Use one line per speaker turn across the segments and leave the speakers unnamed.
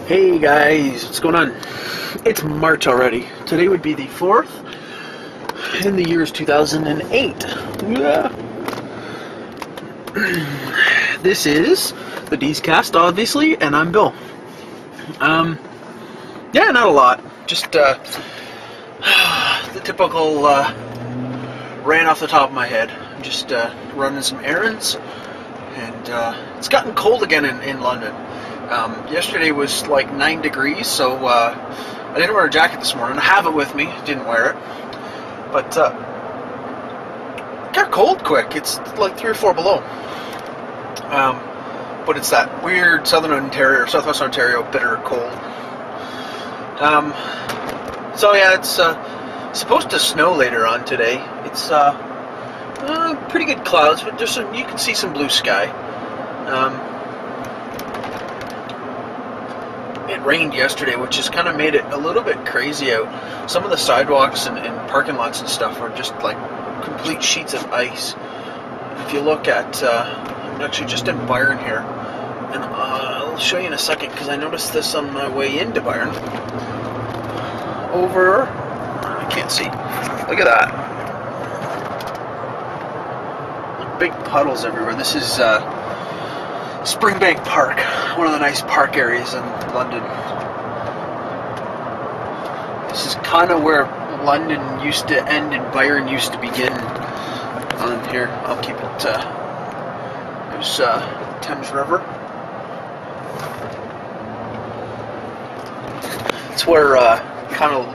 Hey guys, what's going on? It's March already. Today would be the 4th, and the year is 2008. Yeah. This is the DeysCast, obviously, and I'm Bill. Yeah, not a lot. Just the typical ran off the top of my head. I'm just running some errands, and it's gotten cold again in London. Yesterday was like 9 degrees, so I didn't wear a jacket this morning. I have it with me, didn't wear it. But it got cold quick. It's like 3 or 4 below. But it's that weird southwest Ontario bitter cold. So yeah, it's supposed to snow later on today. It's pretty good clouds, but you can see some blue sky. It rained yesterday, which has kind of made it a little bit crazy out. Some of the sidewalks and parking lots and stuff are just like complete sheets of ice. If you look at, I'm actually just in Byron here, and I'll show you in a second because I noticed this on my way into Byron. I can't see. Look at that. Big puddles everywhere. This is Springbank Park, one of the nice park areas in London. This is kind of where London used to end and Byron used to begin. On here, I'll keep it. There's Thames River. It's where kind of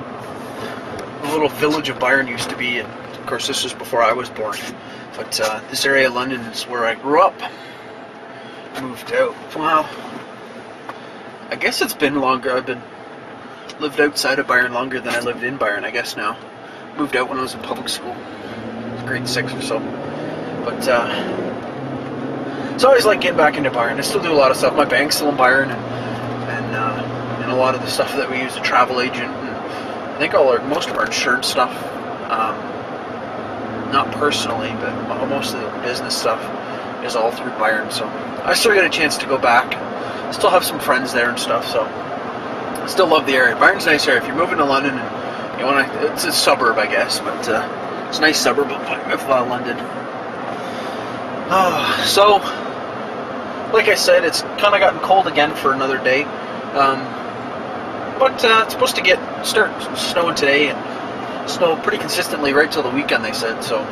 the little village of Byron used to be, and of course this was before I was born. But this area of London is where I grew up. Moved out. Well, I guess it's been longer. I've lived outside of Byron longer than I lived in Byron, I guess now. Moved out when I was in public school, grade 6 or so. But it's always like getting back into Byron. I still do a lot of stuff. My bank's still in Byron, and a lot of the stuff that we use, a travel agent, and I think most of our insurance stuff, not personally, but most of the business stuff is all through Byron. So I still get a chance to go back. Still have some friends there and stuff, so I still love the area. Byron's a nice area. If you're moving to London, and you want to, it's a suburb, I guess, but it's a nice suburb of London. So, like I said, it's kind of gotten cold again for another day. But it's supposed to start snowing today and snow pretty consistently right till the weekend, they said. So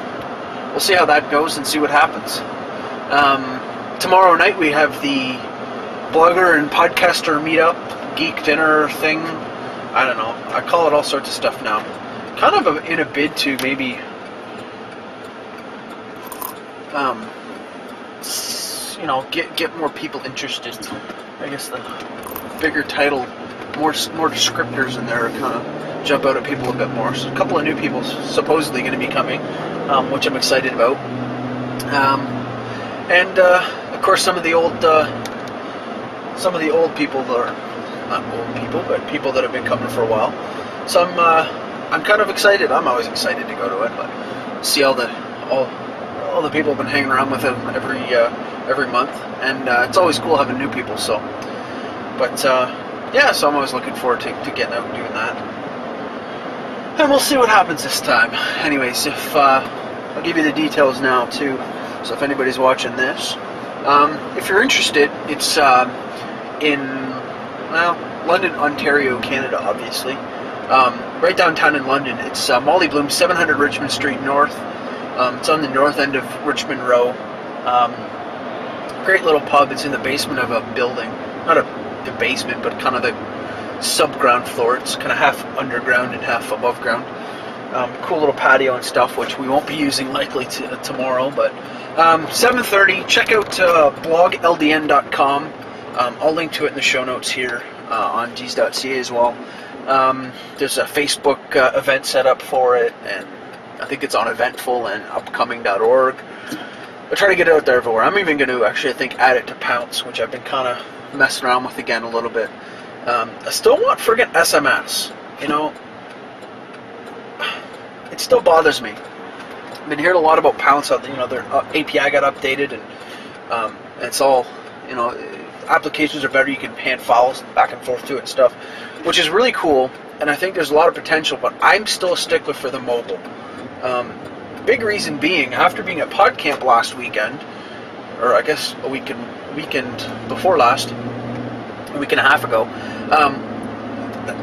we'll see how that goes and see what happens. Tomorrow night we have the blogger and podcaster meetup, geek dinner thing. I don't know. I call it all sorts of stuff now. Kind of in a bid to maybe, get more people interested. I guess the bigger title, more descriptors in there, kind of jump out at people a bit more. So a couple of new people supposedly going to be coming, which I'm excited about. And of course, some of the old people that are not old people, but people that have been coming for a while. So I'm kind of excited. I'm always excited to go to it, but see all the people I've been hanging around with them every month, and it's always cool having new people. So, but yeah, so I'm always looking forward to getting out and doing that, and we'll see what happens this time. Anyways, I'll give you the details now too. So if anybody's watching this, if you're interested, it's in London, Ontario, Canada, obviously. Right downtown in London. It's Molly Bloom, 700 Richmond Street North. It's on the north end of Richmond Row. Great little pub. It's in the basement of a building. Not the basement, but kind of the sub-ground floor. It's kind of half underground and half above ground. Cool little patio and stuff, which we won't be using likely tomorrow, but 7:30. Check out blogldn.com. I'll link to it in the show notes here on deys.ca as well. There's a Facebook event set up for it, and I think it's on Eventful and upcoming.org. I try to get it out there everywhere. I'm even going to actually, I think, add it to Pounce, which I've been kind of messing around with again a little bit. I still want friggin' SMS. It still bothers me. I've been hearing a lot about Pounce. Their API got updated, and it's all, applications are better. You can hand files back and forth to it and stuff, which is really cool. And I think there's a lot of potential, but I'm still a stickler for the mobile. Big reason being, after being at PodCamp last weekend, or I guess a weekend before last, a week and a half ago,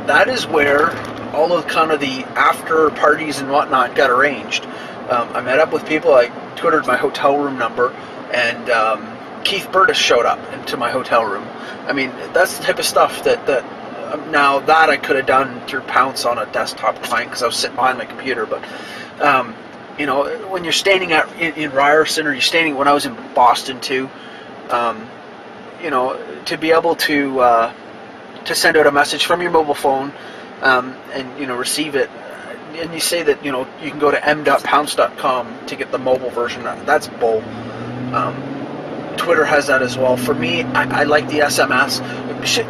that is where all of kind of the after parties and whatnot got arranged. I met up with people. I twittered my hotel room number, and Keith Burtis showed up into my hotel room. I mean, that's the type of stuff that now that I could have done through Pounce on a desktop client because I was sitting behind my computer. But you know, when you're standing in Ryerson, or you're standing when I was in Boston too, you know, to be able to send out a message from your mobile phone and, you know, receive it, and you say that, you know, you can go to m.pounce.com to get the mobile version. That's bull. Twitter has that as well. For me, I like the SMS.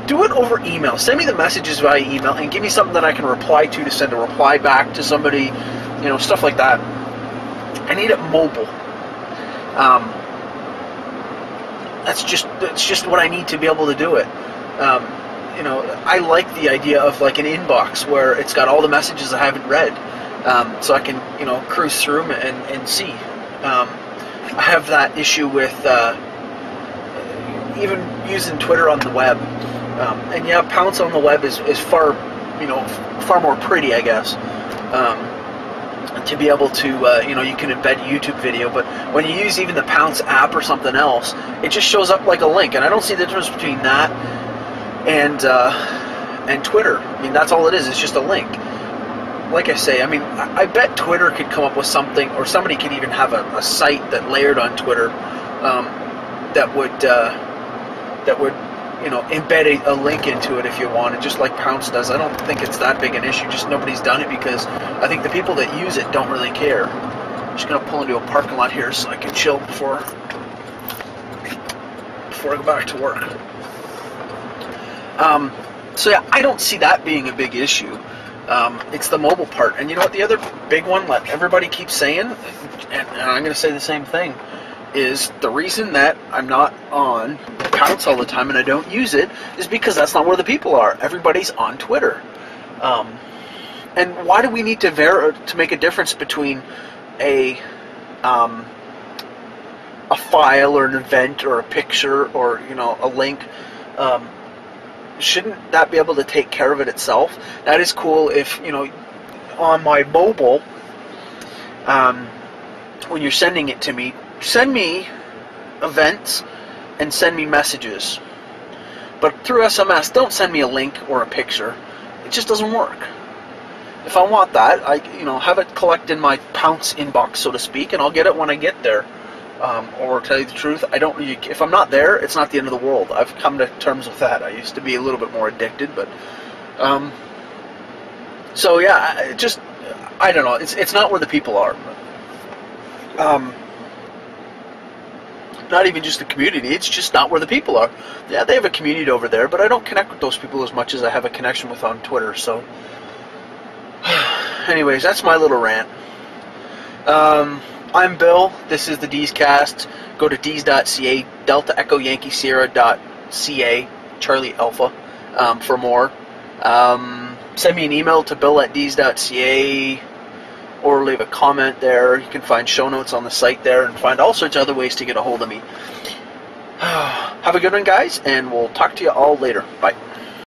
Do it over email. Send me the messages via email and give me something that I can reply to send a reply back to somebody, you know, stuff like that. I need it mobile. That's just what I need to be able to do it. You know, I like the idea of like an inbox where it's got all the messages I haven't read, so I can, you know, cruise through them and see. I have that issue with even using Twitter on the web, and yeah, Pounce on the web is far, you know, far more pretty, I guess. To be able to, you know, you can embed YouTube video, but when you use even the Pounce app or something else, it just shows up like a link, and I don't see the difference between that and Twitter. I mean, that's all it is. It's just a link. Like I say, I mean, I bet Twitter could come up with something, or somebody could even have a site that layered on Twitter that would, you know, embed a link into it if you wanted, just like Pounce does. I don't think it's that big an issue. Just nobody's done it because I think the people that use it don't really care. I'm just gonna pull into a parking lot here so I can chill before I go back to work. So yeah, I don't see that being a big issue. It's the mobile part. And you know what, the other big one that everybody keeps saying, and I'm going to say the same thing, is the reason that I'm not on Pounce all the time and I don't use it is because that's not where the people are. Everybody's on Twitter. And why do we need to make a difference between a file or an event or a picture or, you know, a link? Shouldn't that be able to take care of it itself? That is cool if, you know, on my mobile, when you're sending it to me, send me events and send me messages. But through SMS, don't send me a link or a picture. It just doesn't work. If I want that, you know, have it collect in my Pounce inbox, so to speak, and I'll get it when I get there. Or tell you the truth, if I'm not there, it's not the end of the world. I've come to terms with that. I used to be a little bit more addicted, but so yeah, I don't know. It's not where the people are. Not even just the community. It's just not where the people are. Yeah, they have a community over there, but I don't connect with those people as much as I have a connection with on Twitter. So, anyways, that's my little rant. I'm Bill. This is the DeysCast. Go to deys.ca, Delta Echo Yankee Sierra.ca, Charlie Alpha, for more. Send me an email to bill@deys.ca, or leave a comment there. You can find show notes on the site there and find all sorts of other ways to get a hold of me. Have a good one, guys, and we'll talk to you all later. Bye.